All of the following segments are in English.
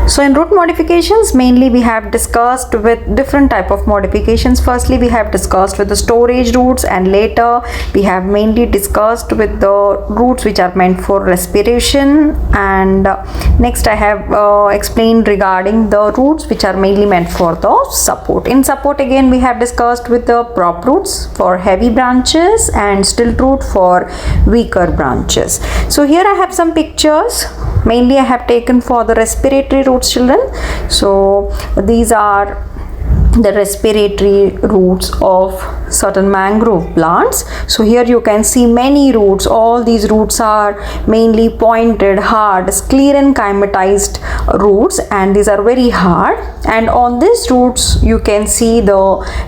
So in root modifications, mainly we have discussed with different type of modifications. Firstly, we have discussed with the storage roots, and later we have mainly discussed with the roots which are meant for respiration, and next I have explained regarding the roots which are mainly meant for the support. In support again we have discussed with the prop roots for heavy branches and stilt root for weaker branches. So here I have some pictures. Mainly I have taken for the respiratory roots, children. So these are the respiratory roots of certain mangrove plants. So here you can see many roots. All these roots are mainly pointed, hard, sclerenchymatized roots, and these are very hard. And on these roots you can see the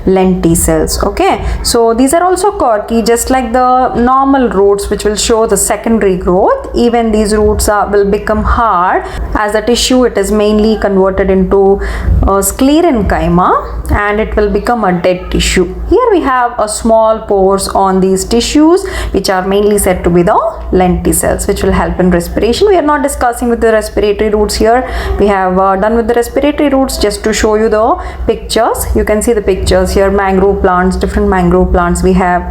lenticels. Okay, so these are also corky, just like the normal roots which will show the secondary growth. Even these roots will become hard as the tissue it is mainly converted into sclerenchyma, and it will become a dead tissue. Here we have a small pores on these tissues which are mainly said to be the lenticels, which will help in respiration. We are not discussing with the respiratory roots here. We have done with the respiratory roots just to show you the pictures. You can see the pictures here. Mangrove plants, different mangrove plants. We have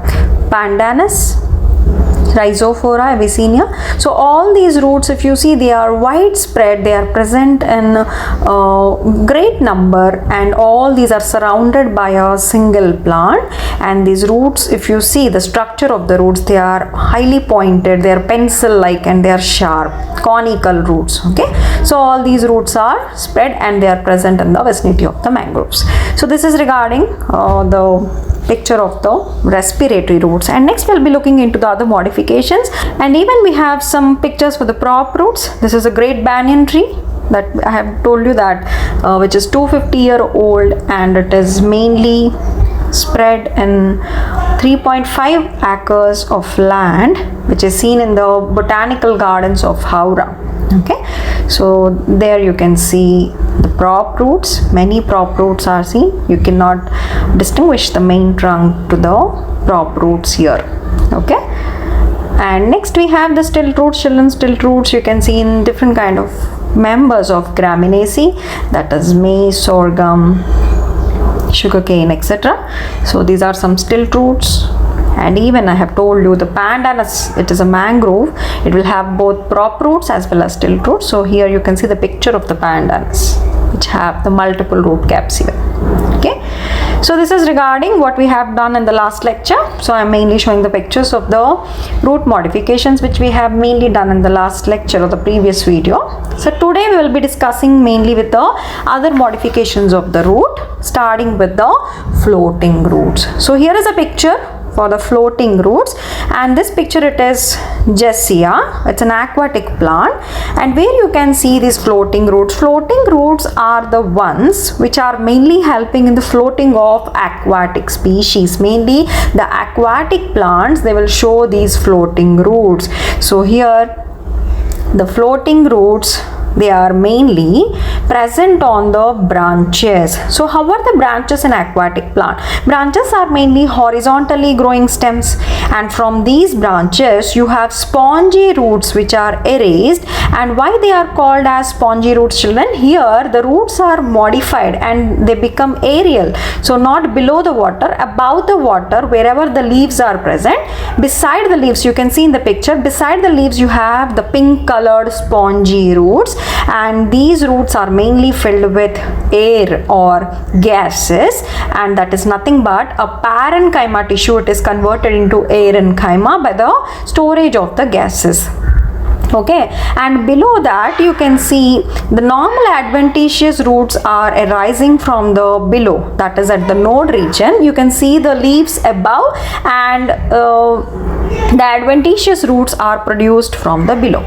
Pandanus, Rhizophora, Avicennia. So all these roots, if you see, they are widespread, they are present in great number, and all these are surrounded by a single plant. And these roots, if you see the structure of the roots, they are highly pointed, they are pencil like, and they are sharp, conical roots. Okay, so all these roots are spread and they are present in the vicinity of the mangroves. So this is regarding the picture of the respiratory roots. And next we'll be looking into the other modifications, and even we have some pictures for the prop roots. This is a great banyan tree that I have told you that which is 250-year-old, and it is mainly spread in 3.5 acres of land, which is seen in the botanical gardens of Howrah. Okay, so there you can see the prop roots. Many prop roots are seen. You cannot distinguish the main trunk to the prop roots here. Okay, and next we have the stilt roots, children. Stilt roots you can see in different kind of members of Graminaceae, that is maize, sorghum, sugarcane, etc. So these are some stilt roots. And even I have told you the Pandanus, it is a mangrove. It will have both prop roots as well as stilt roots. So here you can see the picture of the Pandanus, which have the multiple root caps here. Okay, so this is regarding what we have done in the last lecture. So I am mainly showing the pictures of the root modifications which we have mainly done in the last lecture or the previous video. So today we will be discussing mainly with the other modifications of the root, starting with the floating roots. So here is a picture for the floating roots, and this picture it is Gessia. It's an aquatic plant, and where you can see these floating roots. Floating roots are the ones which are mainly helping in the floating of aquatic species. Mainly the aquatic plants, they will show these floating roots. So here the floating roots, they are mainly present on the branches. So how are the branches in aquatic plant? Branches are mainly horizontally growing stems, and from these branches you have spongy roots which are erased. And why they are called as spongy roots, children? Here the roots are modified and they become aerial. So not below the water, above the water, wherever the leaves are present. Beside the leaves, you can see in the picture, beside the leaves you have the pink colored spongy roots, and these roots are mainly filled with air or gases, and that is nothing but a parenchyma tissue. It is converted into arenchyma by the storage of the gases. Okay, and below that you can see the normal adventitious roots are arising from the below, that is at the node region. You can see the leaves above, and the adventitious roots are produced from the below.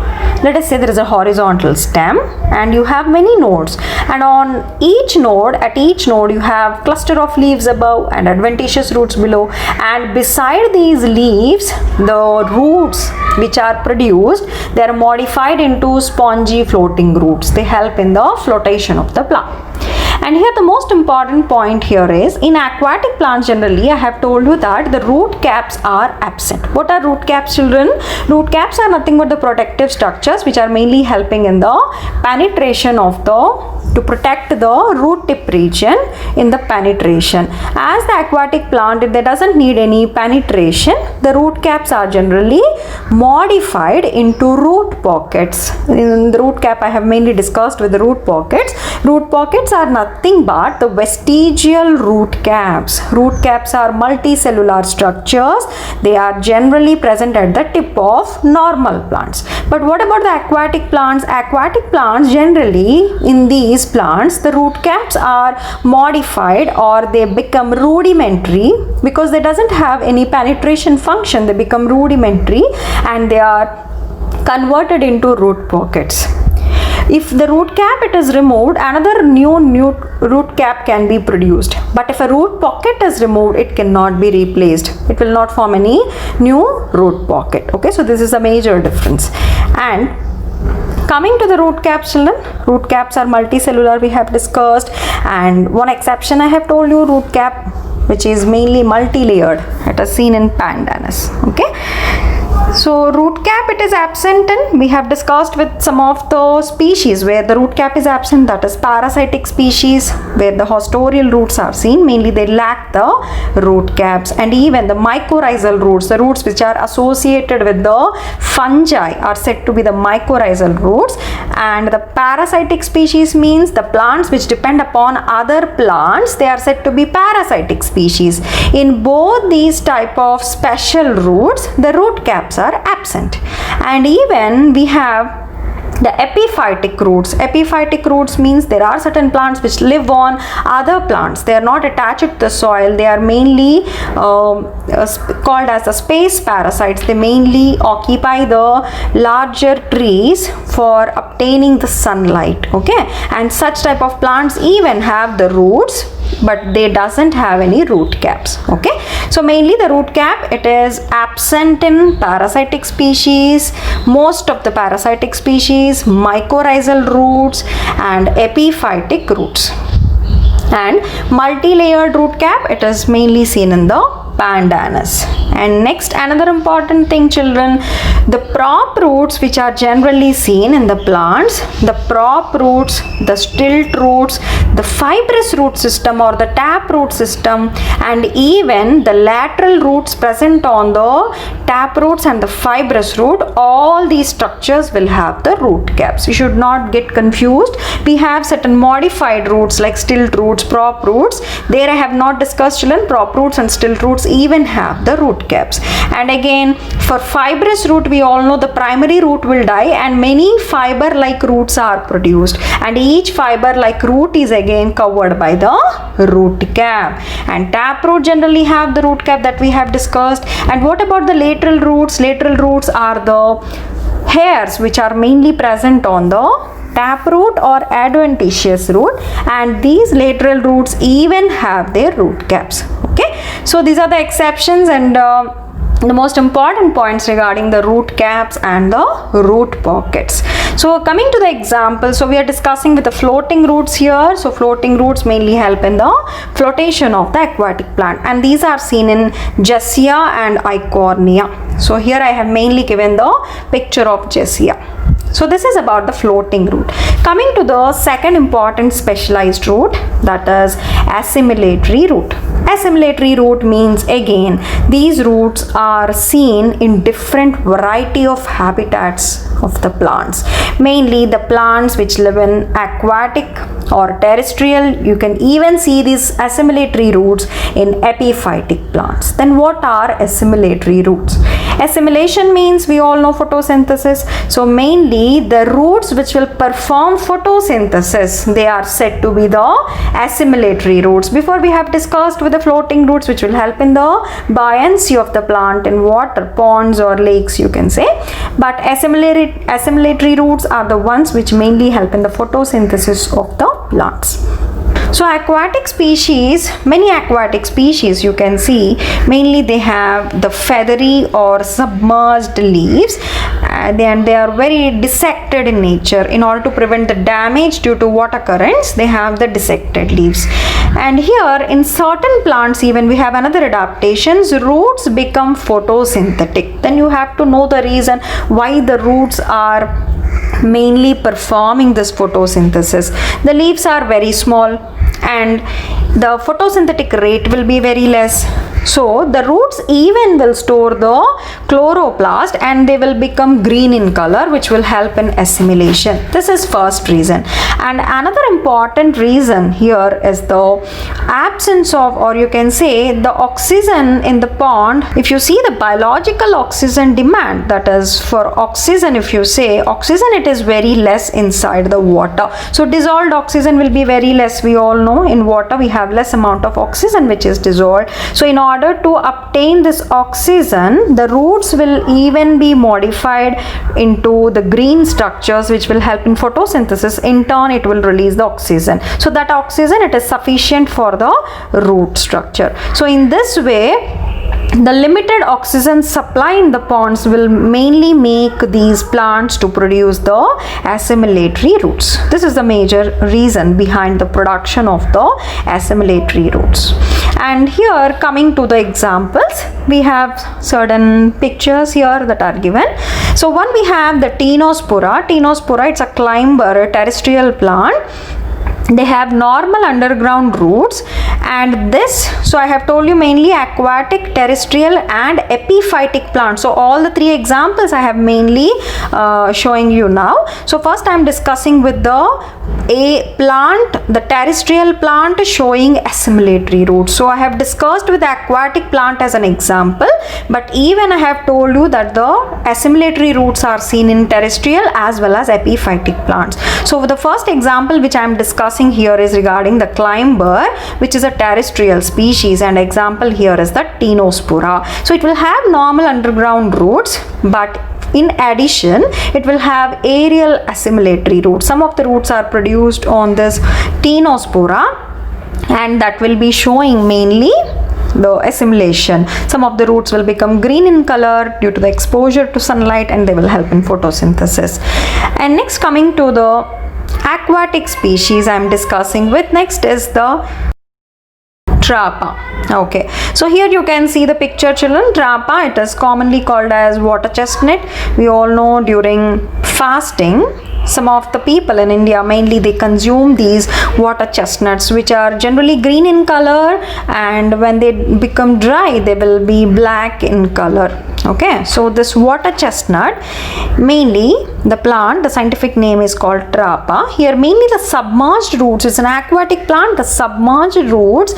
Let us say there is a horizontal stem and you have many nodes, and on each node, at each node you have cluster of leaves above and adventitious roots below, and beside these leaves the roots which are produced, they are modified into spongy floating roots. They help in the flotation of the plant. And here the most important point here is, in aquatic plants generally, I have told you that the root caps are absent. What are root caps, children? Root caps are nothing but the protective structures which are mainly helping in the penetration of to protect the root tip region in the penetration. As the aquatic plant, if it doesn't need any penetration, the root caps are generally modified into root pockets. In the root cap I have mainly discussed with the root pockets. Root pockets are nothing but the vestigial root caps. Root caps are multicellular structures. They are generally present at the tip of normal plants. But what about the aquatic plants? Aquatic plants generally, in these plants, the root caps are modified or they become rudimentary because they doesn't have any penetration function. They become rudimentary and they are converted into root pockets. If the root cap it is removed, another new root cap can be produced. But if a root pocket is removed, it cannot be replaced. It will not form any new root pocket. Okay, so this is a major difference. And coming to the root caps, children, root caps are multicellular, we have discussed, and one exception I have told you, root cap which is mainly multi-layered. It is seen in Pandanus. Okay. So root cap it is absent, and we have discussed with some of the species where the root cap is absent, that is parasitic species where the hostorial roots are seen, mainly they lack the root caps. And even the mycorrhizal roots, the roots which are associated with the fungi are said to be the mycorrhizal roots. And the parasitic species means the plants which depend upon other plants, they are said to be parasitic species. In both these type of special roots, the root caps are absent. And even we have the epiphytic roots. Epiphytic roots means there are certain plants which live on other plants. They are not attached to the soil. They are mainly called as the space parasites. They mainly occupy the larger trees for obtaining the sunlight. Okay, and such type of plants even have the roots, but they doesn't have any root caps. Okay, so mainly the root cap it is absent in parasitic species, most of the parasitic species, mycorrhizal roots and epiphytic roots. And multi-layered root cap it is mainly seen in the Pandanus. And next, another important thing, children, the prop roots which are generally seen in the plants, the prop roots, the stilt roots, the fibrous root system or the tap root system, and even the lateral roots present on the tap roots and the fibrous root, all these structures will have the root caps. You should not get confused. We have certain modified roots like stilt roots, prop roots. There I have not discussed, children. Prop roots and stilt roots even have the root caps. And again, for fibrous root, we all know the primary root will die and many fiber like roots are produced, and each fiber like root is again covered by the root cap. And tap root generally have the root cap that we have discussed. And what about the lateral roots? Lateral roots are the hairs which are mainly present on the tap root or adventitious root, and these lateral roots even have their root caps. Okay, so these are the exceptions and the most important points regarding the root caps and the root pockets. So coming to the example, so we are discussing with the floating roots here. So floating roots mainly help in the flotation of the aquatic plant, and these are seen in Gessia and Eichhornia. So here I have mainly given the picture of Gessia. So this is about the floating root. Coming to the second important specialized root, that is assimilatory root. Assimilatory root means again these roots are seen in different variety of habitats of the plants. Mainly the plants which live in aquatic or terrestrial. You can even see these assimilatory roots in epiphytic plants. Then what are assimilatory roots? Assimilation means we all know photosynthesis. So mainly the roots which will perform photosynthesis, they are said to be the assimilatory roots. Before we have discussed with the floating roots which will help in the buoyancy of the plant in water, ponds or lakes you can say. But assimilatory roots are the ones which mainly help in the photosynthesis of the plants. So aquatic species, many aquatic species you can see, mainly they have the feathery or submerged leaves, and they are very dissected in nature. In order to prevent the damage due to water currents, they have the dissected leaves. And here in certain plants even we have another adaptations, roots become photosynthetic. Then you have to know the reason why the roots are mainly performing this photosynthesis. The leaves are very small and the photosynthetic rate will be very less. So the roots even will store the chloroplast and they will become green in color, which will help in assimilation. This is first reason. And another important reason here is the absence of, or you can say the oxygen in the pond. If you see the biological oxygen demand, that is for oxygen, if you say oxygen, it is very less inside the water. So dissolved oxygen will be very less. We all know in water we have less amount of oxygen which is dissolved. So in order to obtain this oxygen, the roots will even be modified into the green structures which will help in photosynthesis. In turn it will release the oxygen. So that oxygen, it is sufficient for the root structure. So in this way, the limited oxygen supply in the ponds will mainly make these plants to produce the assimilatory roots. This is the major reason behind the production of the assimilatory roots. And here, coming to the examples, we have certain pictures here that are given. So one, we have the Ctenospora. Ctenospora, it's a climber, a terrestrial plant. They have normal underground roots, and this, so I have told you mainly aquatic, terrestrial and epiphytic plants. So all the three examples I have mainly showing you now. So first I am discussing with a plant, the terrestrial plant showing assimilatory roots. So I have discussed with the aquatic plant as an example, but even I have told you that the assimilatory roots are seen in terrestrial as well as epiphytic plants. So the first example which I am discussing here is regarding the climber, which is a terrestrial species, and example here is the Ctenospora. So it will have normal underground roots, but in addition it will have aerial assimilatory roots. Some of the roots are produced on this Ctenospora, and that will be showing mainly the assimilation. Some of the roots will become green in color due to the exposure to sunlight, and they will help in photosynthesis. And next, coming to the aquatic species I am discussing with, next is the Trapa. Okay, so here you can see the picture, children. Trapa, it is commonly called as water chestnut. We all know during fasting, some of the people in India, mainly they consume these water chestnuts, which are generally green in color, and when they become dry they will be black in color. Okay, so this water chestnut, mainly the plant, the scientific name is called Trapa. Here mainly the submerged roots, it's an aquatic plant. The submerged roots,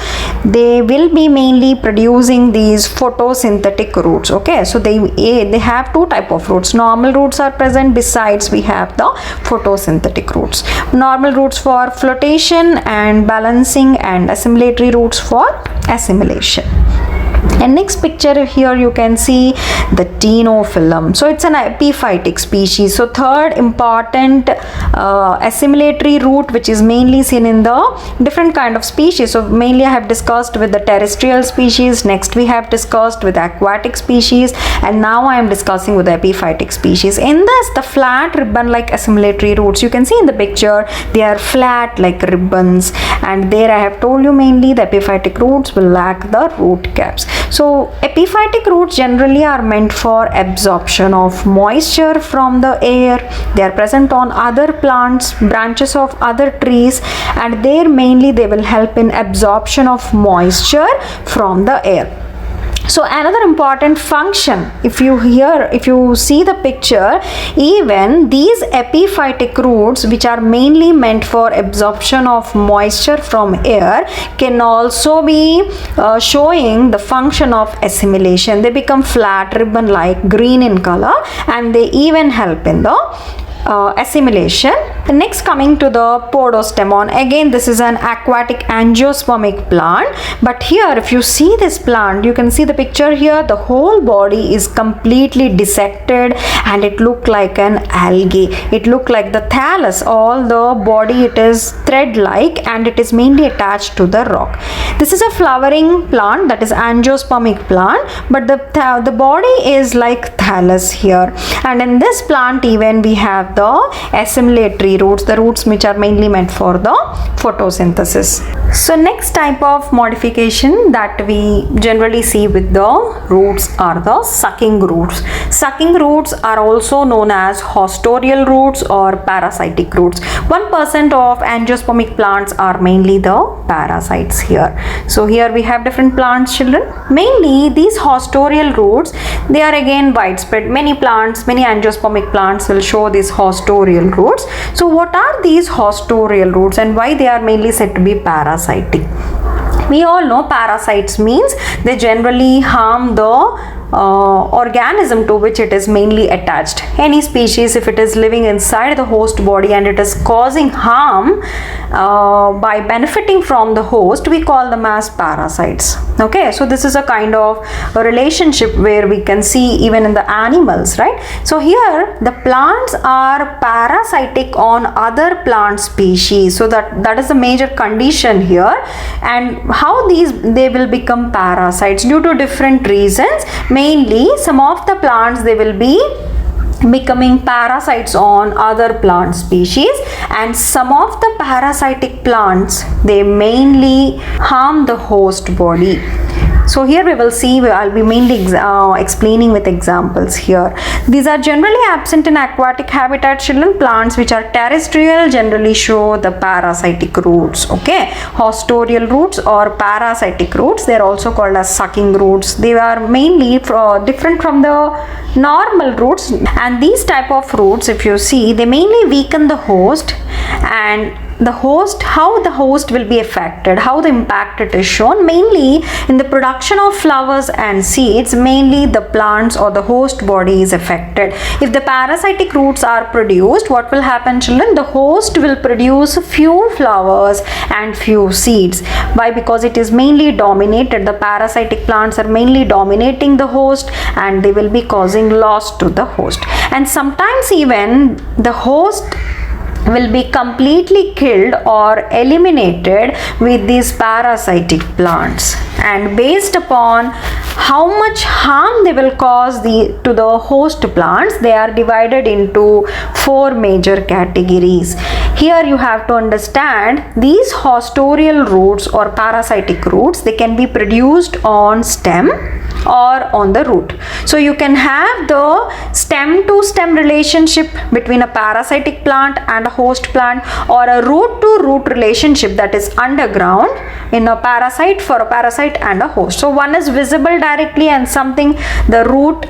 they will be mainly producing these photosynthetic roots. Okay, so they have two type of roots. Normal roots are present, besides we have the photosynthetic roots. Normal roots for flotation and balancing, and assimilatory roots for assimilation. And next picture here you can see the Ctenophyllum. So it's an epiphytic species. So third important assimilatory root which is mainly seen in the different kind of species. So mainly I have discussed with the terrestrial species, next we have discussed with aquatic species, and now I am discussing with the epiphytic species. In this, the flat ribbon like assimilatory roots, you can see in the picture, they are flat like ribbons, and there I have told you mainly the epiphytic roots will lack the root caps. So epiphytic roots generally are meant for absorption of moisture from the air. They are present on other plants, branches of other trees, and there mainly they will help in absorption of moisture from the air. So another important function, if you see the picture, even these epiphytic roots which are mainly meant for absorption of moisture from air can also be showing the function of assimilation. They become flat ribbon like green in color, and they even help in the assimilation Next, coming to the Podostemon. Again, this is an aquatic angiospermic plant, but here if you see this plant, you can see the picture here, the whole body is completely dissected and it looked like an algae. It looked like the thallus. All the body, it is thread like and it is mainly attached to the rock. This is a flowering plant, that is angiospermic plant, but the body is like thallus here. And in this plant even we have the assimilatory roots, the roots which are mainly meant for the photosynthesis. So next type of modification that we generally see with the roots are the sucking roots. Sucking roots are also known as hostorial roots or parasitic roots. 1% of angiospermic plants are mainly the parasites here. So here we have different plants, children. Mainly these hostorial roots, they are again widespread. Many plants, many angiospermic plants will show these hostorial roots. So what are these hostorial roots and why they are mainly said to be parasitic? We all know parasites means they generally harm the organism to which it is mainly attached. Any species, if it is living inside the host body and it is causing harm by benefiting from the host, we call them as parasites. Okay, so this is a kind of a relationship where we can see even in the animals, right? So here the plants are parasitic on other plant species. So that is the major condition here. And how they will become parasites? Due to different reasons. Mainly some of the plants, they will be becoming parasites on other plant species, and some of the parasitic plants, they mainly harm the host body. So here we will see, I'll be mainly explaining with examples here. These are generally absent in aquatic habitat, children. Plants which are terrestrial generally show the parasitic roots. Okay, hostorial roots or parasitic roots, they are also called as sucking roots. They are mainly different from the normal roots, and these type of roots, if you see, they mainly weaken the host. And the host, how the host will be affected, how the impact it is shown, mainly in the production of flowers and seeds. Mainly the plants or the host body is affected. If the parasitic roots are produced, what will happen, children? The host will produce few flowers and few seeds. Why? Because it is mainly dominated, the parasitic plants are mainly dominating the host and they will be causing loss to the host. And sometimes even the host will be completely killed or eliminated with these parasitic plants, and based upon how much harm they will cause to the host plants, they are divided into 4 major categories. Here you have to understand these hostorial roots or parasitic roots, they can be produced on stem or on the root. So you can have the stem to stem relationship between a parasitic plant and a host plant, or a root to root relationship, that is underground in a parasite, for a parasite and a host. So one is visible directly and something, the root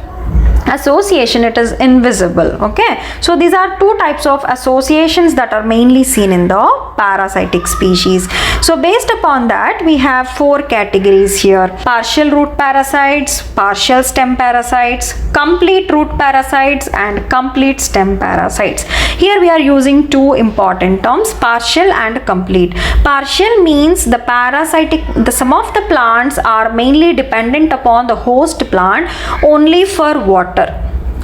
association, it is invisible. Okay, so these are 2 types of associations that are mainly seen in the parasitic species. So based upon that, we have 4 categories here: partial root parasites, partial stem parasites, complete root parasites, and complete stem parasites. Here we are using 2 important terms, partial and complete. Partial means the parasitic, some of the plants are mainly dependent upon the host plant only for water,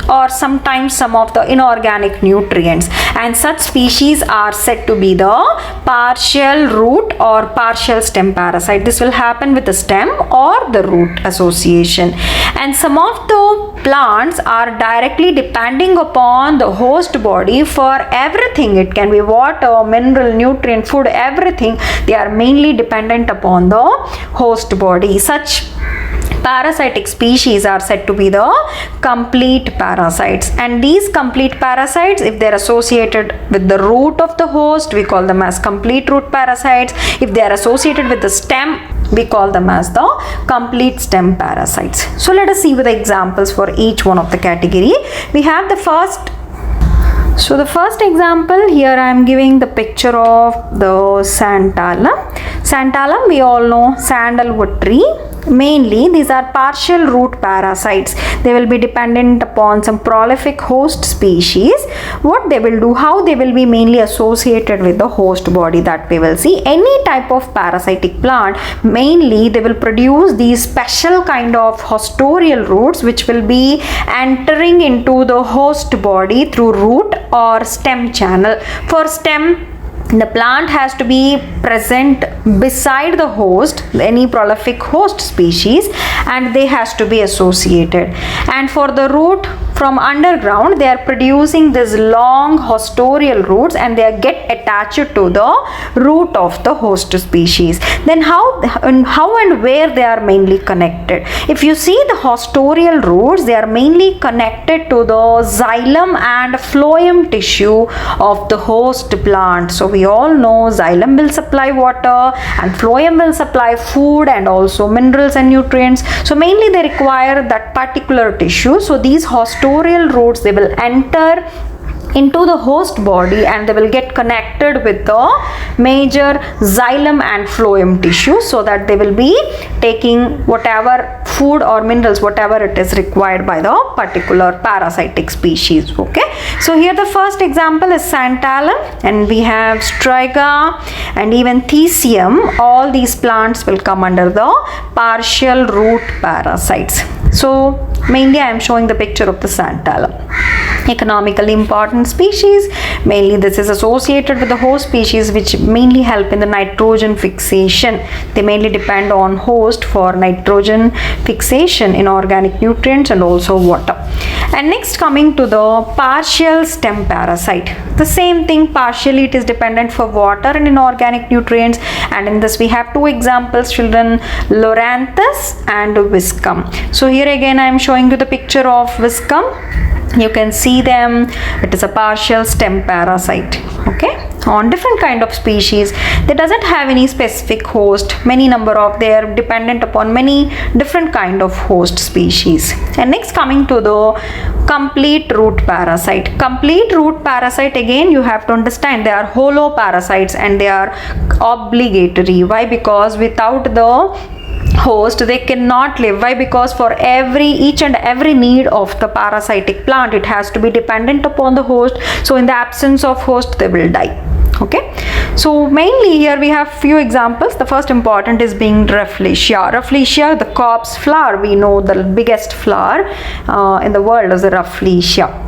or sometimes some of the inorganic nutrients, and such species are said to be the partial root or partial stem parasite. This will happen with the stem or the root association. And some of the plants are directly depending upon the host body for everything. It can be water, mineral, nutrient, food, everything. They are mainly dependent upon the host body. Such parasitic species are said to be the complete parasites. And these complete parasites, if they are associated with the root of the host, we call them as complete root parasites. If they are associated with the stem, we call them as the complete stem parasites. So let us see with the examples for each one of the category. We have the first. So the first example here, I am giving the picture of the Santana. Santalum, we all know, sandalwood tree. Mainly these are partial root parasites. They will be dependent upon some prolific host species. What they will do, how they will be mainly associated with the host body, that we will see. Any type of parasitic plant, mainly they will produce these special kind of hostorial roots which will be entering into the host body through root or stem channel. For stem, the plant has to be present beside the host, any prolific host species, and they has to be associated. And for the root, from underground they are producing these long hostorial roots and they get attached to the root of the host species. Then how and where they are mainly connected? If you see the hostorial roots, they are mainly connected to the xylem and phloem tissue of the host plant. So we all know xylem will supply water and phloem will supply food and also minerals and nutrients. So mainly they require that particular tissue. So these hostorial roots, they will enter into the host body and they will get connected with the major xylem and phloem tissue, so that they will be taking whatever food or minerals, whatever it is required by the particular parasitic species. Okay, so here the first example is Santalum, and we have Striga and even Theseum. All these plants will come under the partial root parasites. So mainly I am showing the picture of the Santalum. Economically important species, mainly this is associated with the host species which mainly help in the nitrogen fixation. They mainly depend on host for nitrogen fixation in organic nutrients and also water. And next, coming to the partial stem parasite. The same thing, partially it is dependent for water and inorganic nutrients, and in this we have two examples, children, Loranthus and Viscum. So here again I am showing you the picture of Viscum. You can see them, it is a partial stem parasite. Okay, on different kind of species, they doesn't have any specific host, many number of, they are dependent upon many different kind of host species. And next, coming to the complete root parasite. Complete root parasite, again you have to understand, they are hollow parasites and they are obligatory. Why? Because without the host they cannot live. Why? Because for each and every need of the parasitic plant, it has to be dependent upon the host. So in the absence of host, they will die. Okay, so mainly here we have few examples. The first important is being Rafflesia. Rafflesia, the corpse flower, we know the biggest flower in the world is the Rafflesia.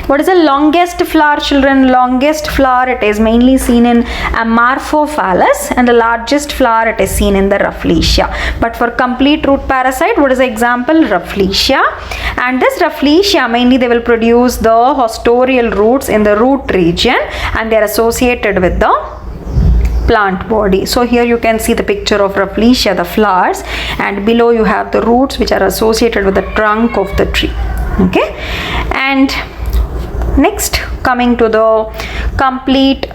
What is the longest flower, children? Longest flower, it is mainly seen in Amorphophallus, and the largest flower it is seen in the Rafflesia. But for complete root parasite, what is the example? Rafflesia. And this Rafflesia, mainly they will produce the hostorial roots in the root region and they are associated with the plant body. So here you can see the picture of Rafflesia, the flowers, and below you have the roots which are associated with the trunk of the tree. Okay, and next, coming to the complete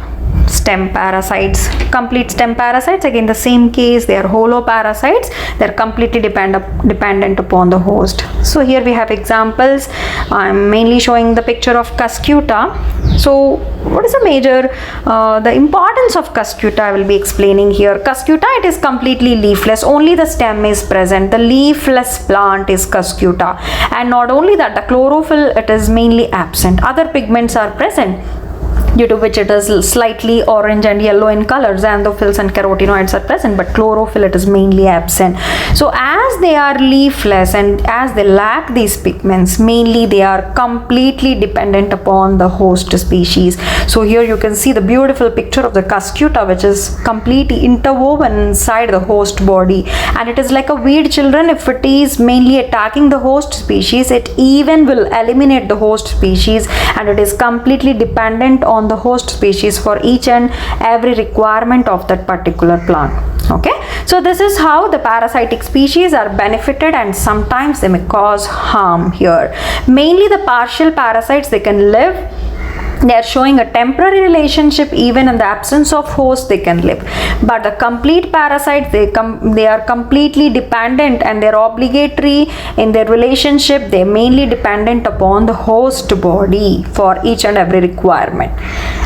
stem parasites. Complete stem parasites, again the same case, they are hollow parasites. They are completely dependent upon the host. So here we have examples. I am mainly showing the picture of Cuscuta. So what is the major, the importance of Cuscuta I will be explaining here. Cuscuta, it is completely leafless, only the stem is present. The leafless plant is Cuscuta, and not only that, the chlorophyll, it is mainly absent. Other pigments are present, due to which it is slightly orange and yellow in color. Xanthophylls and carotenoids are present, but chlorophyll, it is mainly absent. So as they are leafless and as they lack these pigments, mainly they are completely dependent upon the host species. So here you can see the beautiful picture of the Cuscuta, which is completely interwoven inside the host body, and it is like a weed, children. If it is mainly attacking the host species, it even will eliminate the host species, and it is completely dependent on the host species for each and every requirement of that particular plant. Okay, so this is how the parasitic species are benefited, and sometimes they may cause harm here. Mainly the partial parasites, they can live, they are showing a temporary relationship, even in the absence of host they can live. But the complete parasites, they are completely dependent and they are obligatory in their relationship. They are mainly dependent upon the host body for each and every requirement.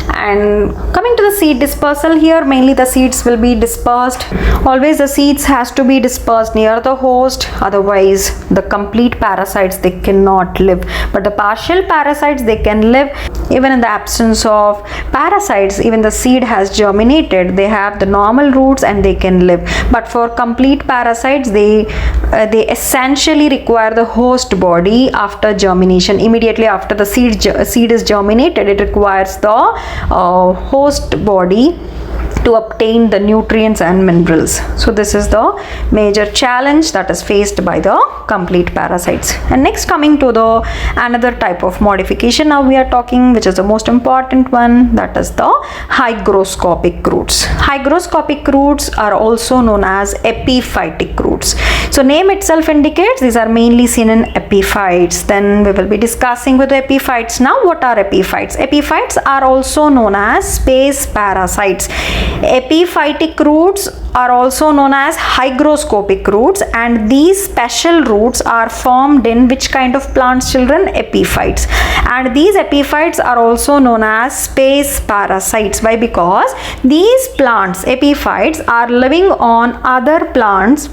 And coming to the seed dispersal here, mainly the seeds will be dispersed. Always the seeds has to be dispersed near the host, otherwise the complete parasites they cannot live. But the partial parasites they can live. Even in the absence of parasites, even the seed has germinated, they have the normal roots and they can live. But for complete parasites, they essentially require the host body after germination. Immediately after the seed is germinated, it requires the host body to obtain the nutrients and minerals. So this is the major challenge that is faced by the complete parasites. And next, coming to the another type of modification now we are talking, which is the most important one, that is the hygroscopic roots. Hygroscopic roots are also known as epiphytic roots. So name itself indicates these are mainly seen in epiphytes. Then we will be discussing with the epiphytes. Now what are epiphytes? Epiphytes are also known as space parasites. Epiphytic roots are also known as hygroscopic roots, and these special roots are formed in which kind of plants, children? Epiphytes. And these epiphytes are also known as space parasites. Why? Because these plants, epiphytes, are living on other plants,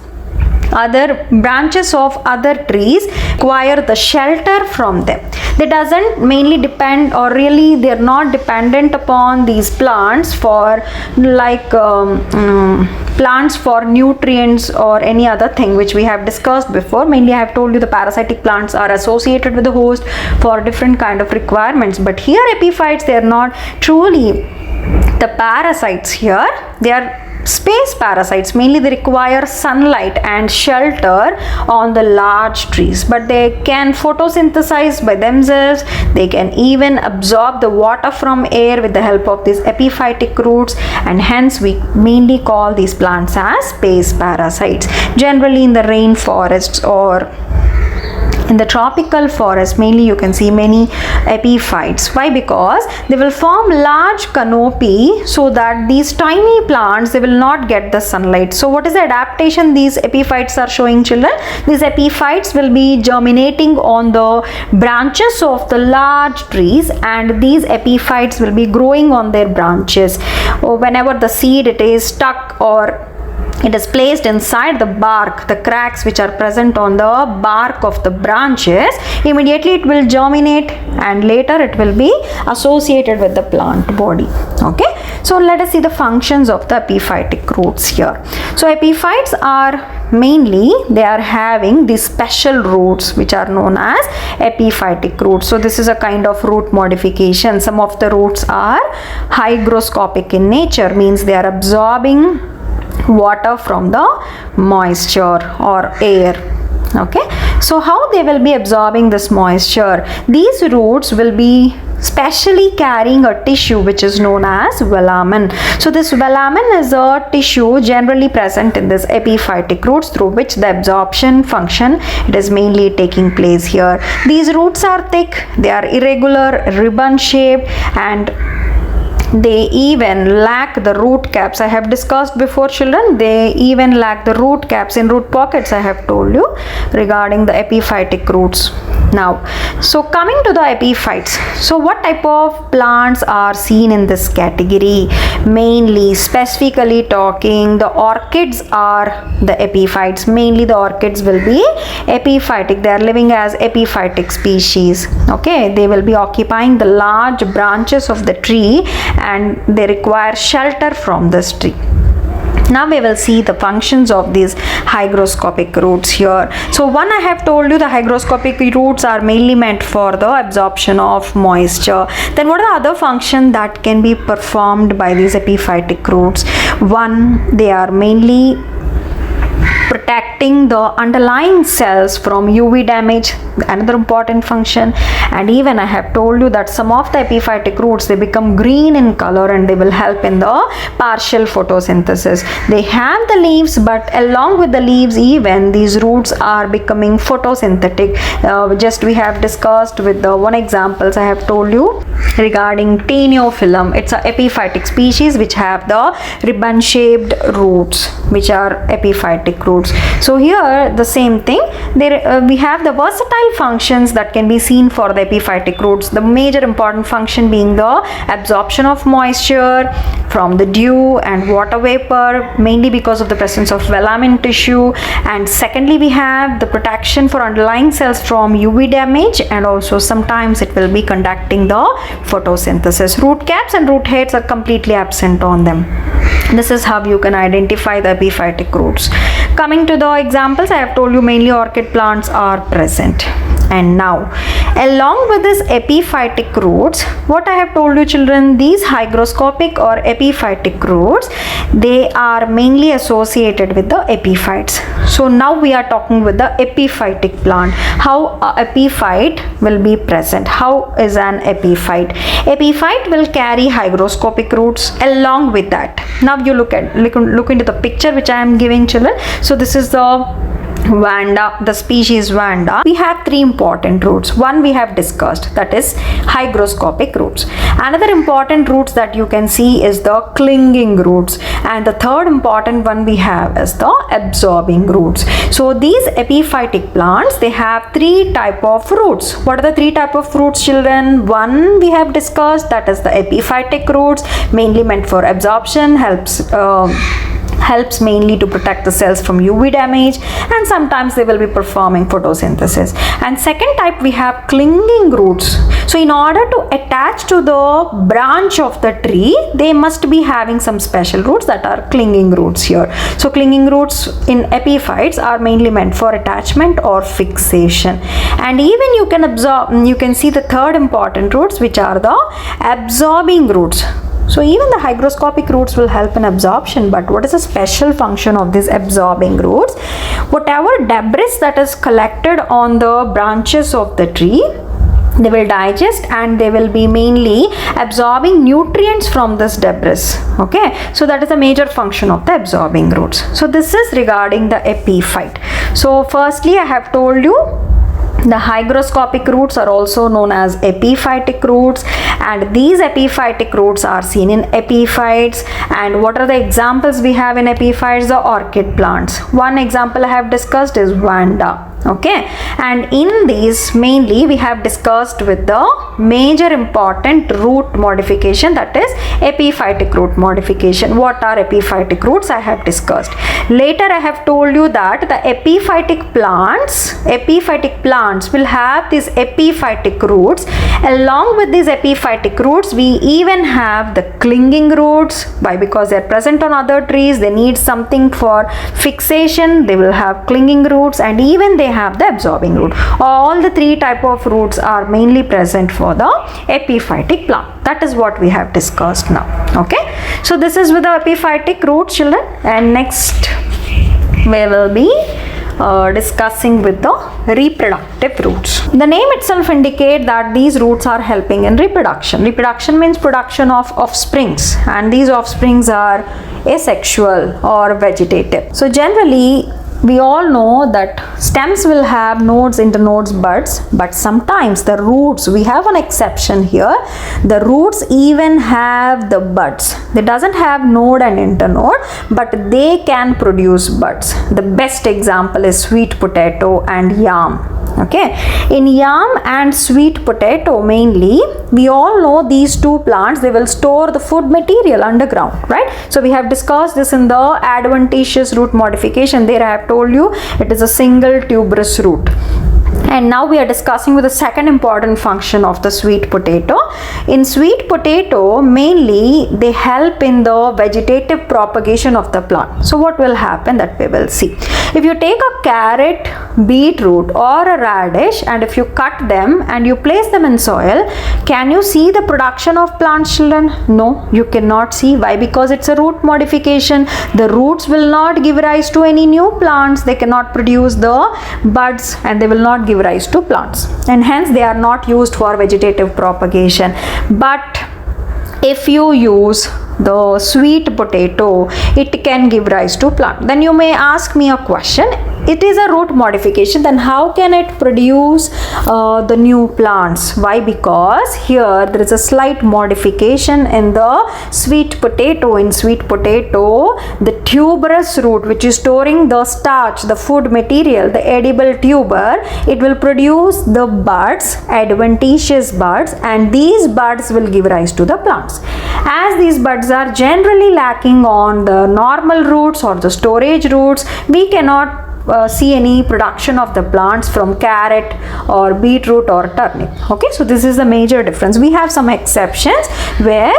other branches of other trees, require the shelter from them. They doesn't mainly depend, or really they're not dependent upon these plants for plants for nutrients or any other thing which we have discussed before. Mainly I have told you the parasitic plants are associated with the host for different kind of requirements, but here epiphytes, they are not truly the parasites here. They are space parasites. Mainly they require sunlight and shelter on the large trees, but they can photosynthesize by themselves. They can even absorb the water from air with the help of these epiphytic roots, and hence we mainly call these plants as space parasites. Generally in the rainforests or in the tropical forest, mainly you can see many epiphytes. Why? Because they will form large canopy so that these tiny plants, they will not get the sunlight. So what is the adaptation these epiphytes are showing, children? These epiphytes will be germinating on the branches of the large trees, and these epiphytes will be growing on their branches. Whenever the seed it is stuck or it is placed inside the bark, the cracks which are present on the bark of the branches, immediately it will germinate and later it will be associated with the plant body. Okay, so let us see the functions of the epiphytic roots here. So epiphytes are mainly, they are having these special roots which are known as epiphytic roots. So this is a kind of root modification. Some of the roots are hygroscopic in nature, means they are absorbing water from the moisture or air. Okay, so how they will be absorbing this moisture? These roots will be specially carrying a tissue which is known as velamen. So this velamen is a tissue generally present in this epiphytic roots, through which the absorption function it is mainly taking place here. These roots are thick, they are irregular, ribbon shaped, and they even lack the root caps. I have discussed before, children, they even lack the root caps. In root pockets I have told you regarding the epiphytic roots. Now, so coming to the epiphytes, so what type of plants are seen in this category? Mainly, specifically talking, the orchids are the epiphytes. Mainly the orchids will be epiphytic. They are living as epiphytic species. Okay, they will be occupying the large branches of the tree and they require shelter from this tree. Now we will see the functions of these hygroscopic roots here. So one, I have told you the hygroscopic roots are mainly meant for the absorption of moisture. Then what are the other functions that can be performed by these epiphytic roots? One, they are mainly protecting the underlying cells from UV damage, another important function. And even I have told you that some of the epiphytic roots, they become green in color and they will help in the partial photosynthesis. They have the leaves, but along with the leaves, even these roots are becoming photosynthetic. Just we have discussed with the one examples I have told you regarding Taeniophyllum. It's a epiphytic species which have the ribbon shaped roots, which are epiphytic roots. So here the same thing, there we have the versatile functions that can be seen for the epiphytic roots. The major important function being the absorption of moisture from the dew and water vapor, mainly because of the presence of velamin tissue, and secondly we have the protection for underlying cells from UV damage, and also sometimes it will be conducting the photosynthesis. Root caps and root heads are completely absent on them. This is how you can identify the epiphytic roots. Coming to the examples, I have told you mainly orchid plants are present. And now, along with this epiphytic roots, what I have told you children, these hygroscopic or epiphytic roots, they are mainly associated with the epiphytes. So now we are talking with the epiphytic plant. How a epiphyte will be present? How is an epiphyte? Epiphyte will carry hygroscopic roots along with that. Now you look into the picture which I am giving children. So this is the Vanda, the species Vanda. We have three important roots. One we have discussed, that is hygroscopic roots. Another important roots that you can see is the clinging roots, and the third important one we have is the absorbing roots. So these epiphytic plants, they have three type of roots. What are the three type of roots children? One we have discussed, that is the epiphytic roots, mainly meant for absorption, helps mainly to protect the cells from UV damage, and sometimes they will be performing photosynthesis. And second type we have clinging roots. So in order to attach to the branch of the tree, they must be having some special roots, that are clinging roots here. So clinging roots in epiphytes are mainly meant for attachment or fixation. And even you can see the third important roots, which are the absorbing roots. So even the hygroscopic roots will help in absorption, but what is the special function of these absorbing roots? Whatever debris that is collected on the branches of the tree, they will digest and they will be mainly absorbing nutrients from this debris. Okay, so that is the major function of the absorbing roots. So this is regarding the epiphyte. So firstly I have told you the hygroscopic roots are also known as epiphytic roots, and these epiphytic roots are seen in epiphytes. And what are the examples we have in epiphytes? The orchid plants. One example I have discussed is Vanda. Okay, and in these mainly we have discussed with the major important root modification, that is epiphytic root modification. What are epiphytic roots? I have discussed. Later I have told you that the epiphytic plants will have these epiphytic roots. Along with these epiphytic roots, we even have the clinging roots. Why? Because they are present on other trees, they need something for fixation, they will have clinging roots, and even they have the absorbing root. All the three type of roots are mainly present for the epiphytic plant. That is what we have discussed now. Okay, so this is with the epiphytic roots children, and next we will be discussing with the reproductive roots. The name itself indicates that these roots are helping in reproduction. Reproduction means production of offsprings, and these offsprings are asexual or vegetative. So generally we all know that stems will have nodes, internodes, buds, but sometimes the roots, we have an exception here, the roots even have the buds. They doesn't have node and internode, but they can produce buds. The best example is sweet potato and yam. Okay, in yam and sweet potato mainly, we all know these two plants, they will store the food material underground, right? So we have discussed this in the adventitious root modification. There I have told you it is a single tuberous root. And now we are discussing with the second important function of the sweet potato. In sweet potato, mainly they help in the vegetative propagation of the plant. So what will happen, that we will see. If you take a carrot, beetroot or a radish, and if you cut them and you place them in soil, can you see the production of plants children? No, you cannot see. Why? Because it's a root modification. The roots will not give rise to any new plants. They cannot produce the buds and they will not give rise to plants, and hence they are not used for vegetative propagation. But if you use the sweet potato, it can give rise to plant. Then you may ask me a question, it is a root modification, then how can it produce the new plants? Why? Because here there is a slight modification in the sweet potato. In sweet potato, the tuberous root, which is storing the starch, the food material, the edible tuber, it will produce the buds, adventitious buds, and these buds will give rise to the plants. As these buds are generally lacking on the normal roots or the storage roots, we cannot see any production of the plants from carrot or beetroot or turnip. Okay, so this is the major difference. We have some exceptions where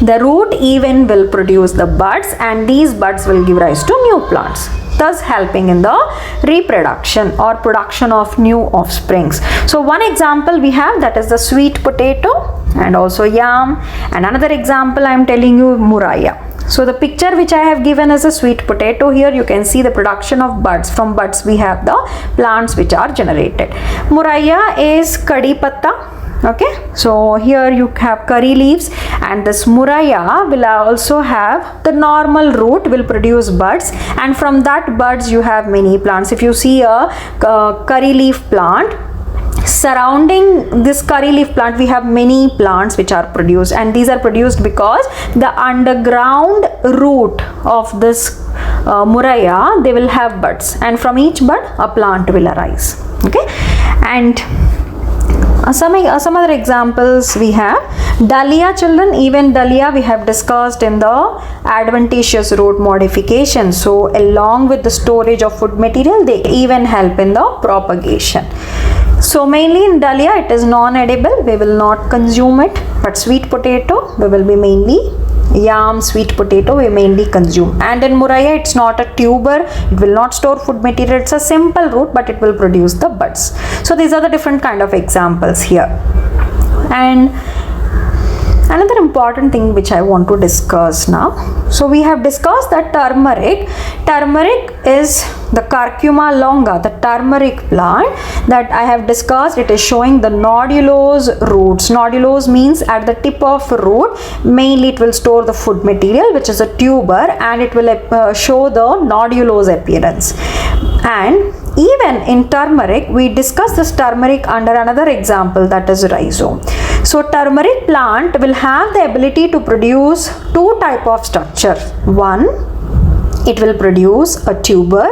the root even will produce the buds, and these buds will give rise to new plants, thus helping in the reproduction or production of new offsprings. So one example we have, that is the sweet potato and also yam, and another example I am telling you, muraya. So the picture which I have given is a sweet potato. Here you can see the production of buds. From buds we have the plants which are generated. Muraya is kadi patta. Okay, so here you have curry leaves, and this muraya will also have the normal root, will produce buds, and from that buds you have many plants. If you see a curry leaf plant, surrounding this curry leaf plant we have many plants which are produced, and these are produced because the underground root of this muraya, they will have buds, and from each bud a plant will arise. Okay, and some other examples we have dahlia, children. Even dahlia we have discussed in the adventitious root modification. So along with the storage of food material, they even help in the propagation. So mainly in dahlia it is non-edible, we will not consume it, but sweet potato we will be mainly, yam, sweet potato we mainly consume. And in muraya it's not a tuber, it will not store food material, it's a simple root, but it will produce the buds. So these are the different kind of examples here. And another important thing which I want to discuss now. So we have discussed that turmeric is the curcuma longa, the turmeric plant that I have discussed. It is showing the nodulose roots. Nodulose means at the tip of root, mainly it will store the food material, which is a tuber, and it will show the nodulose appearance. And even in turmeric, we discussed this turmeric under another example, that is rhizome. So turmeric plant will have the ability to produce two type of structure. One, it will produce a tuber,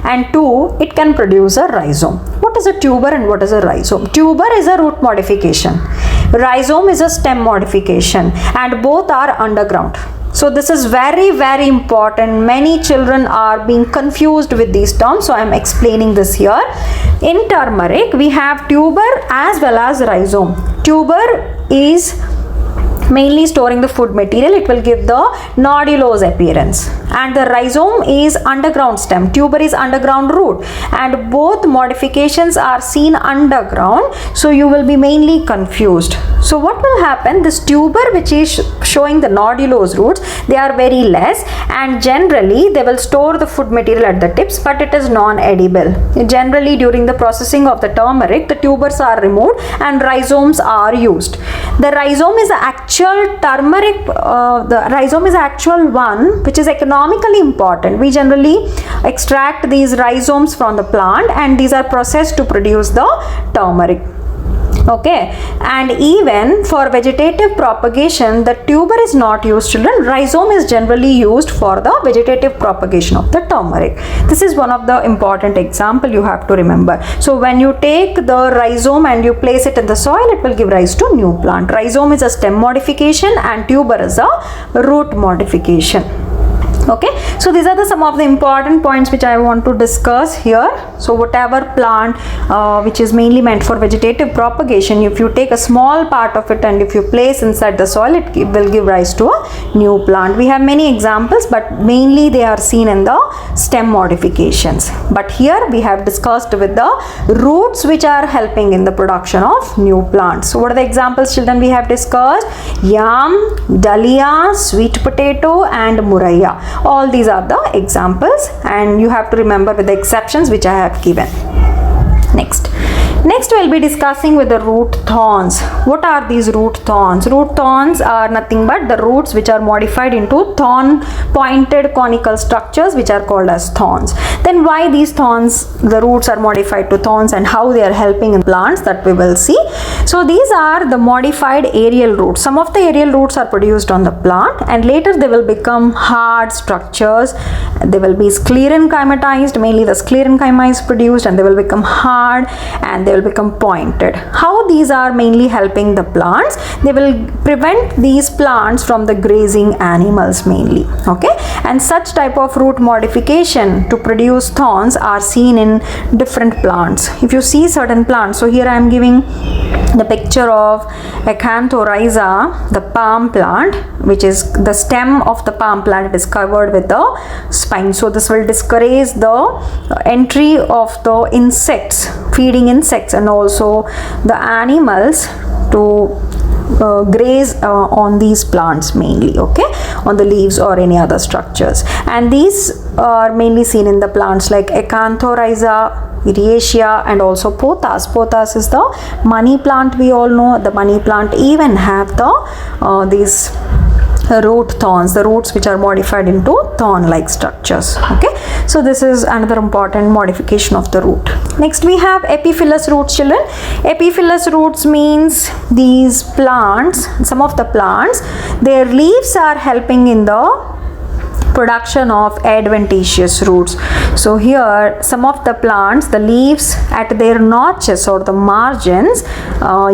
and two, it can produce a rhizome. What is a tuber and what is a rhizome? Tuber is a root modification, rhizome is a stem modification, and both are underground. So this is very, very important. Many children are being confused with these terms, so I am explaining this here. In turmeric we have tuber as well as rhizome. Tuber is mainly storing the food material, it will give the nodulose appearance, and the rhizome is underground stem, tuber is underground root, and both modifications are seen underground, so you will be mainly confused. So what will happen, this tuber which is showing the nodulose roots, they are very less, and generally they will store the food material at the tips, but it is non-edible. Generally during the processing of the turmeric, the tubers are removed and rhizomes are used. The rhizome is the actual turmeric, the rhizome is the actual one which is economically important. We generally extract these rhizomes from the plant, and these are processed to produce the turmeric. Okay, and even for vegetative propagation, the tuber is not used, children. Rhizome is generally used for the vegetative propagation of the turmeric. This is one of the important example you have to remember. So when you take the rhizome and you place it in the soil, it will give rise to new plant. Rhizome is a stem modification and tuber is a root modification. Okay, so these are some of the important points which I want to discuss here. So whatever plant which is mainly meant for vegetative propagation, if you take a small part of it and if you place inside the soil, it will give rise to a new plant. We have many examples, but mainly they are seen in the stem modifications. But here we have discussed with the roots which are helping in the production of new plants. So what are the examples, children, we have discussed? Yam, dahlia, sweet potato and muraya. All these are the examples, and you have to remember with the exceptions which I have given. Next, Next we'll be discussing with the root thorns. What are these root thorns? Root thorns are nothing but the roots which are modified into thorn pointed conical structures which are called as thorns. Then why these thorns, the roots are modified to thorns, and how they are helping in plants, that we will see. So these are the modified aerial roots. Some of the aerial roots are produced on the plant and later they will become hard structures. They will be sclerenchymatized, mainly the sclerenchyma is produced, and they will become hard and they will become pointed. How these are mainly helping the plants? They will prevent these plants from the grazing animals mainly. Okay, and such type of root modification to produce thorns are seen in different plants. If you see certain plants, so here I am giving the picture of Acanthorrhiza, the palm plant, which is the stem of the palm plant. It is covered with the spine. So this will discourage the entry of the insects, feeding insects, and also the animals to graze on these plants mainly, okay, on the leaves or any other structures. And these are mainly seen in the plants like Acanthorrhiza, Eriaceae, and also Pothos. Pothos is the money plant. We all know the money plant even have the these root thorns, the roots which are modified into thorn like structures. Okay, so this is another important modification of the root. Next we have epiphyllous roots, children. Epiphyllous roots means these plants, some of the plants, their leaves are helping in the production of adventitious roots. So here some of the plants, the leaves at their notches or the margins,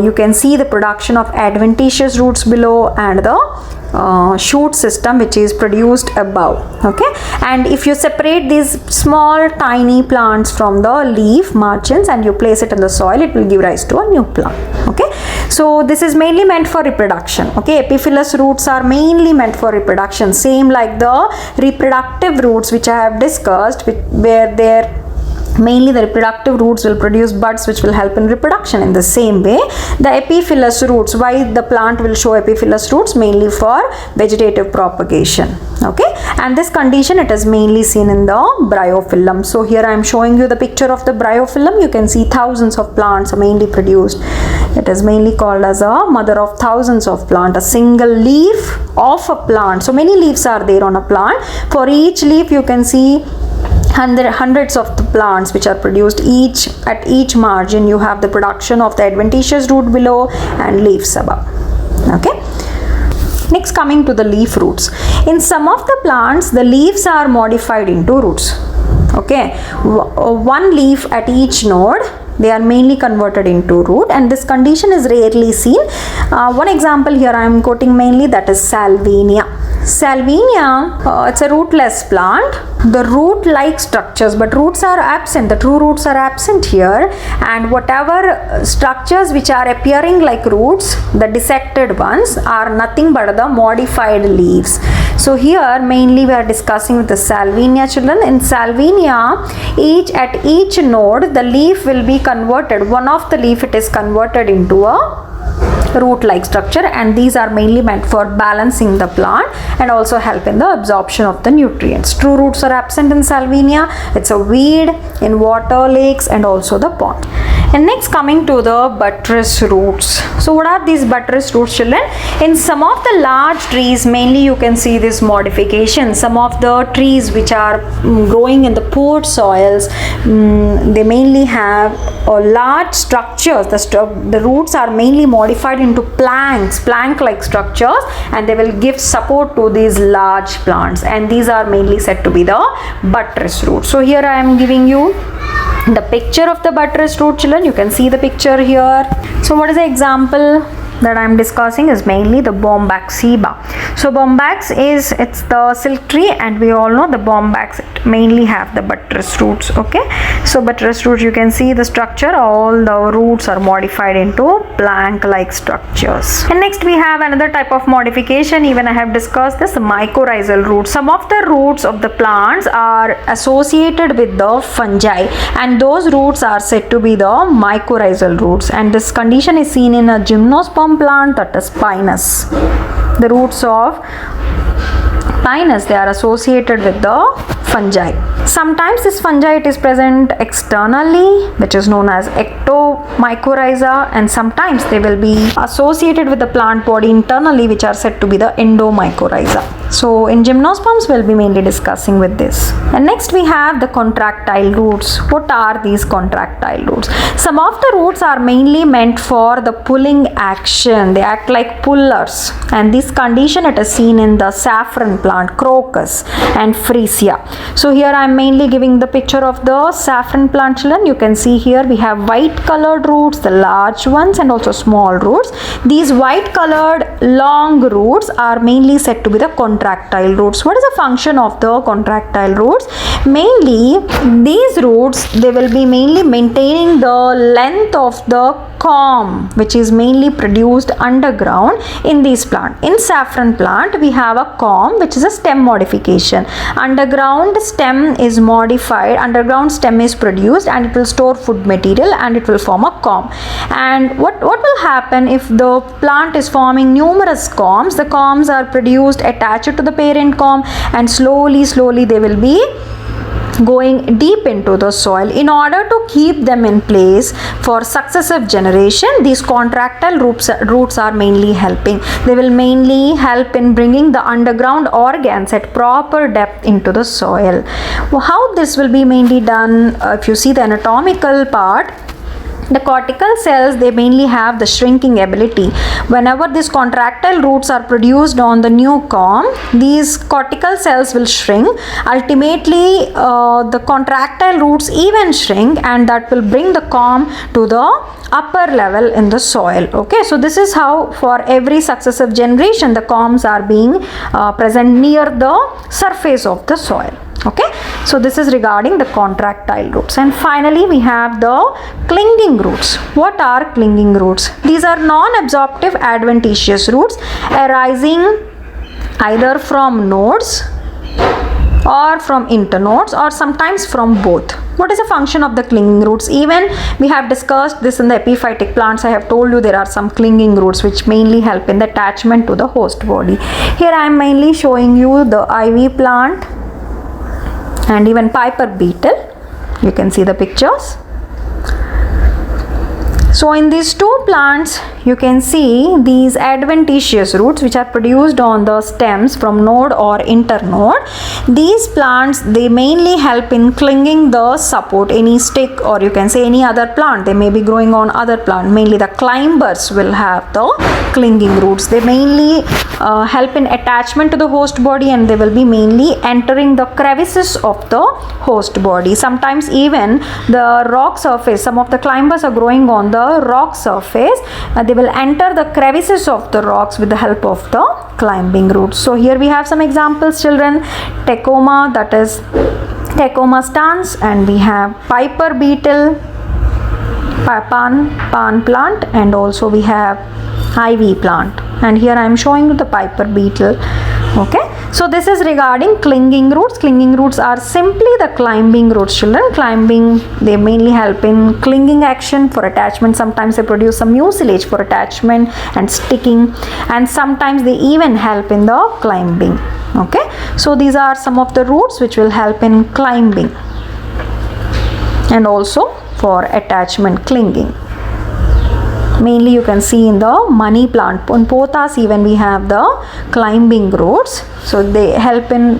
you can see the production of adventitious roots below and the shoot system which is produced above. Okay, and if you separate these small tiny plants from the leaf margins and you place it in the soil, it will give rise to a new plant. Okay, so this is mainly meant for reproduction. Okay, epiphyllous roots are mainly meant for reproduction, same like the reproductive roots which I have discussed, where their mainly the reproductive roots will produce buds which will help in reproduction. In the same way, the epiphyllous roots, why the plant will show epiphyllous roots? Mainly for vegetative propagation. Okay, and this condition it is mainly seen in the bryophyllum. So here I am showing you the picture of the bryophyllum. You can see thousands of plants are mainly produced. It is mainly called as a mother of thousands of plants, a single leaf of a plant. So many leaves are there on a plant. For each leaf you can see hundreds of the plants which are produced. At each margin you have the production of the adventitious root below and leaves above. Okay, next coming to the leaf roots. In some of the plants the leaves are modified into roots. Okay, one leaf at each node, they are mainly converted into root, and this condition is rarely seen. One example here I am quoting mainly, that is Salvinia. Salvinia, it's a rootless plant. The root-like structures, but roots are absent. The true roots are absent here, and whatever structures which are appearing like roots, the dissected ones, are nothing but the modified leaves. So here mainly we are discussing with the Salvinia, children. In Salvinia, at each node the leaf will be converted. One of the leaf it is converted into a root-like structure, and these are mainly meant for balancing the plant and also help in the absorption of the nutrients. True roots are absent in Salvinia. It's a weed in water, lakes, and also the pond. And next coming to the buttress roots. So what are these buttress roots, children? In some of the large trees mainly you can see this modification. Some of the trees which are growing in the poor soils, they mainly have large structures. The roots are mainly modified into plank-like structures, and they will give support to these large plants, and these are mainly said to be the buttress roots. So here I am giving you the picture of the buttress root, children. You can see the picture here. So what is the example that I am discussing is mainly the Bombax ceiba. So Bombax it's the silk tree, and we all know the Bombax mainly have the buttress roots. Okay, so buttress roots, you can see the structure, all the roots are modified into plank like structures. And next we have another type of modification, even I have discussed this, the mycorrhizal roots. Some of the roots of the plants are associated with the fungi, and those roots are said to be the mycorrhizal roots, and this condition is seen in a gymnosperm plant, that is Pinus. The roots of Pinus, they are associated with the fungi. Sometimes this fungi it is present externally, which is known as ectomycorrhiza, and sometimes they will be associated with the plant body internally, which are said to be the endomycorrhiza. So in gymnosperms we'll be mainly discussing with this. And next we have the contractile roots. What are these contractile roots? Some of the roots are mainly meant for the pulling action. They act like pullers, and this condition it is seen in the saffron plant, crocus and freesia. So here I am mainly giving the picture of the saffron plant, children. You can see here we have white colored roots, the large ones, and also small roots. These white colored long roots are mainly said to be the contractile roots. What is the function of the contractile roots? Mainly these roots, they will be mainly maintaining the length of the corm, which is mainly produced underground in this plant. In saffron plant we have a corm, which is a stem modification. Underground stem is modified, underground stem is produced, and it will store food material and it will form a corm. And what will happen if the plant is forming numerous corms? The corms are produced attached to the parent corm, and slowly they will be going deep into the soil. In order to keep them in place for successive generation, these contractile roots are mainly helping. They will mainly help in bringing the underground organs at proper depth into the soil. How this will be mainly done? If you see the anatomical part, the cortical cells, they mainly have the shrinking ability. Whenever these contractile roots are produced on the new corm, these cortical cells will shrink. Ultimately, the contractile roots even shrink, and that will bring the corm to the upper level in the soil. Okay, so this is how for every successive generation the corms are being present near the surface of the soil. Okay, so this is regarding the contractile roots. And finally we have the clinging roots. What are clinging roots? These are non-absorptive adventitious roots arising either from nodes or from internodes, or sometimes from both. What is the function of the clinging roots? Even we have discussed this in the epiphytic plants. I have told you there are some clinging roots which mainly help in the attachment to the host body. Here I am mainly showing you the ivy plant and even Piper beetle. You can see the pictures. So in these two plants you can see these adventitious roots which are produced on the stems from node or internode. These plants, they mainly help in clinging the support, any stick or you can say any other plant. They may be growing on other plant. Mainly the climbers will have the clinging roots. They mainly help in attachment to the host body, and they will be mainly entering the crevices of the host body. Sometimes even the rock surface, some of the climbers are growing on the rock surface. They will enter the crevices of the rocks with the help of the climbing roots. So here we have some examples, children. Tecoma, that is Tecoma stans, and we have Piper beetle, pan plant, and also we have ivy plant. And here I am showing you the Piper beetle. Okay, so this is regarding clinging roots. Clinging roots are simply the climbing roots, children. Climbing, they mainly help in clinging action for attachment. Sometimes they produce some mucilage for attachment and sticking, and sometimes they even help in the climbing. Okay, so these are some of the roots which will help in climbing and also for attachment, clinging. Mainly you can see in the money plant, in pothos even we have the climbing roots. So they help in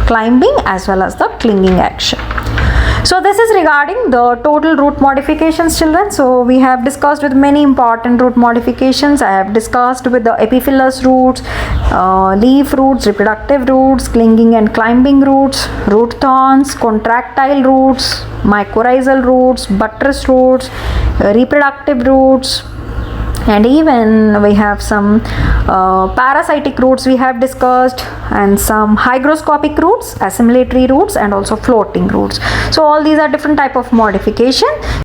climbing as well as the clinging action. So this is regarding the total root modifications, children. So we have discussed with many important root modifications. I have discussed with the epiphyllous roots, leaf roots, reproductive roots, clinging and climbing roots, root thorns, contractile roots, mycorrhizal roots, buttress roots, reproductive roots, and even we have some parasitic roots we have discussed, and some hygroscopic roots, assimilatory roots, and also floating roots. So all these are different type of modification.